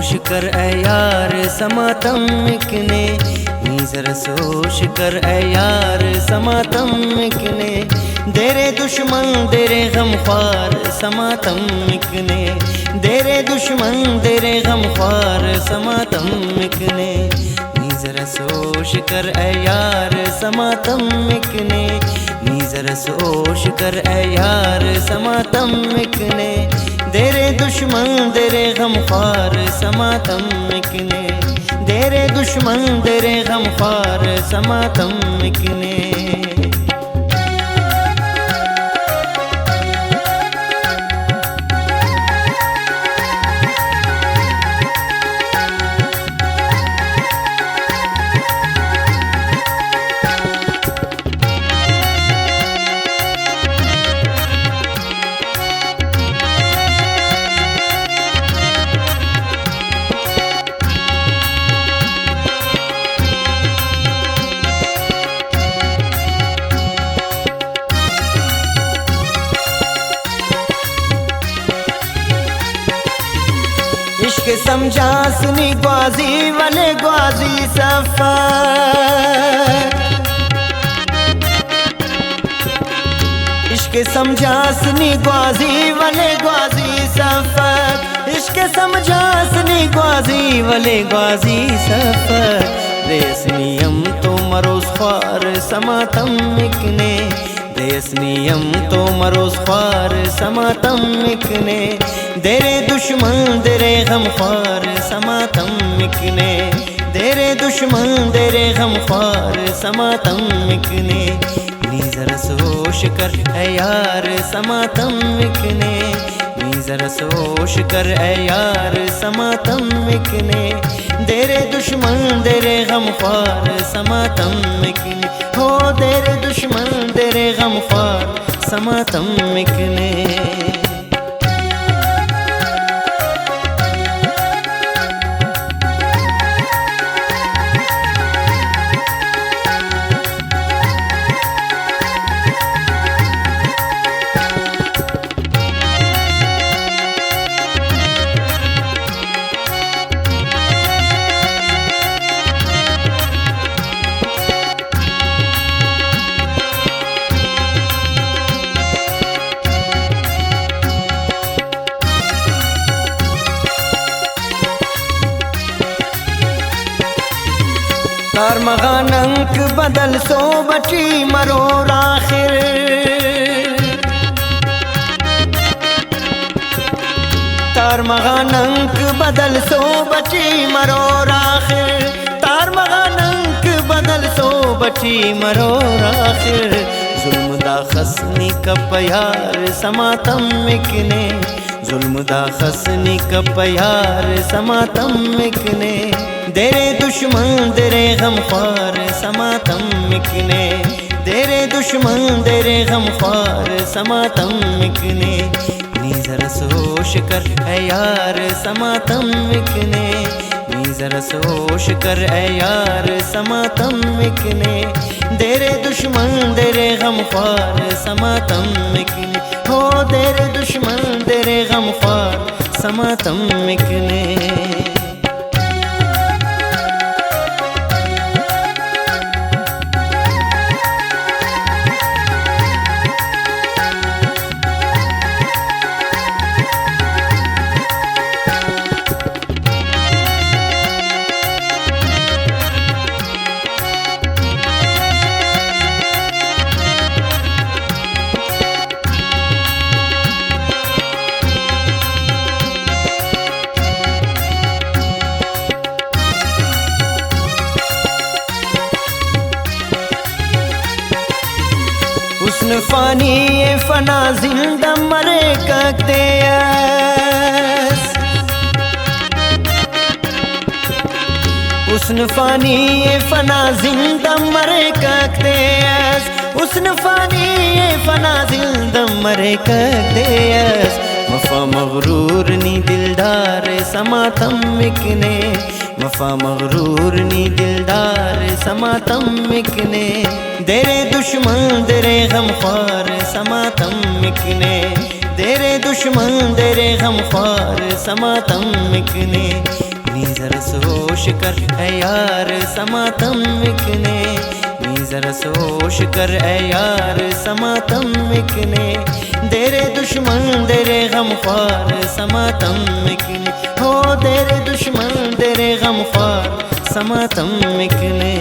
सोश कर ए यार समातम मिकने, नीजर सोश कर ए यार समातम मिकने, देरे दुश्मन देरे गमख्वार समातम मिकने, देरे दुश्मन देरे गमख्वार समातम मिकने, नीजर सोश कर ए यार समातम मिकने, नीजर सोश कर ए यार समातम मिकने, देरे दुश्मन देरे गमख्वार समातम मिकने, देरे दुश्मन देरे गमख्वार समातम मिकने। इश्क समझासनी ग्वाजी वाले ग्वाजी सफर, इश्क समझासनी ग्वाजी वाले ग्वाजी सफर, इश्क समझासनी ग्वाजी वाले ग्वाजी सफर, देसनियम तो मरोज ख्वार समातम मिकने, देसनियम तो मरोज ख्वार समातम मिकने, देरे दुश्मन देरे गमख्वार समातम मिकने, देरे दुश्मन देरे गमख्वार समातम मिकने, नीजर सोश कर ए यार समातम मिकने, नीजर सोश कर ए यार समातम मिकने, देरे दुश्मन देरे गमख्वार समातम मिकने, हो देरे दुश्मन देरे गमख्वार समातम मिकने। तार मगानंक बदल सो बची मरोर आखिर, तार मगानंक बदल सो बची मरोर आखिर, तार मगानंक बदल सो बची मरोर आखिर, जुल्म दा खसनी का प्यार समातम मिकने, जुल्म दा खसनी का प्यार समातम मिकने, देरे दुश्मन देरे गमख्वार समातम मिकने, देरे दुश्मन देरे गमख्वार समातम मिकने, नीजर सोश कर ए यार समातम मिकने, नीजर सोश कर ए यार समातम मिकने, देरे दुश्मन देरे गमख्वार समातम मिकने, हो देरे दुश्मन देरे गमख्वार समातम मिकने। हुस्न फानी ये फना जिंदा मरे कक्तेयस, हुस्न फानी ये फना जिंदा मरे कक्तेयस, हुस्न फानी ये फना जिंदा मरे कक्तेयस, वफा मगरूर नी दिलदार समातम मिकने, वफा मगरूर नी दिलदार समातम मिकने, देरे दुश्मन देरे गमख्वार समातम मिकने, देरे दुश्मन देरे गमख्वार समातम मिकने, नी जरा सोच कर ऐ यार समातम मिकने, नी जरा सोच कर ऐ यार समातम मिकने, तेरे दुश्मन तेरे गमख्वार समातम मिकने, हो तेरे दुश्मन तेरे गमख्वार समातम मिकने।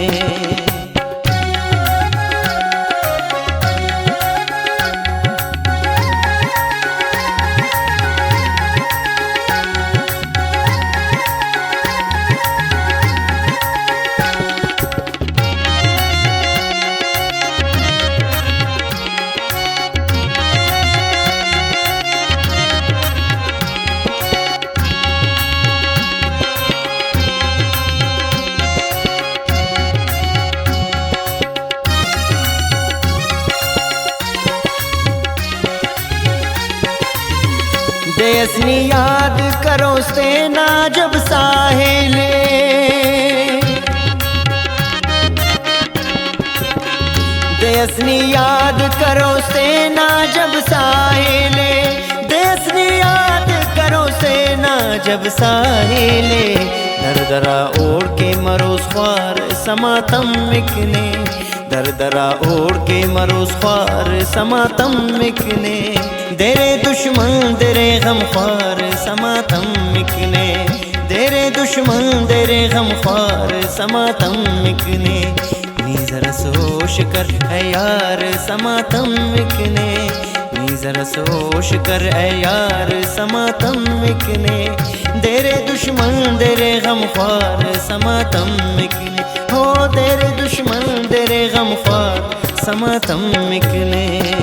देसनी याद करो सेना जब साहेले, देसनी याद करो सेना जब साहेले, देसनी याद करो सेना जब साहेले, दरदरा ओढ़ के मरो ख्वार समातम मिकने, दरदरा ओढ़ के मरो ख्वार समातम मिकने, तेरे दुश्मन तेरे गमख्वार समातम मिकने, तेरे दुश्मन तेरे गमख्वार समातम मिकने, नी जरा सोच कर ऐ यार समातम मिकने, नी जरा सोच कर ऐ यार समातम मिकने, तेरे दुश्मन तेरे गमख्वार समातम मिकने, हो तेरे दुश्मन तेरे गमख्वार समातम मिकने।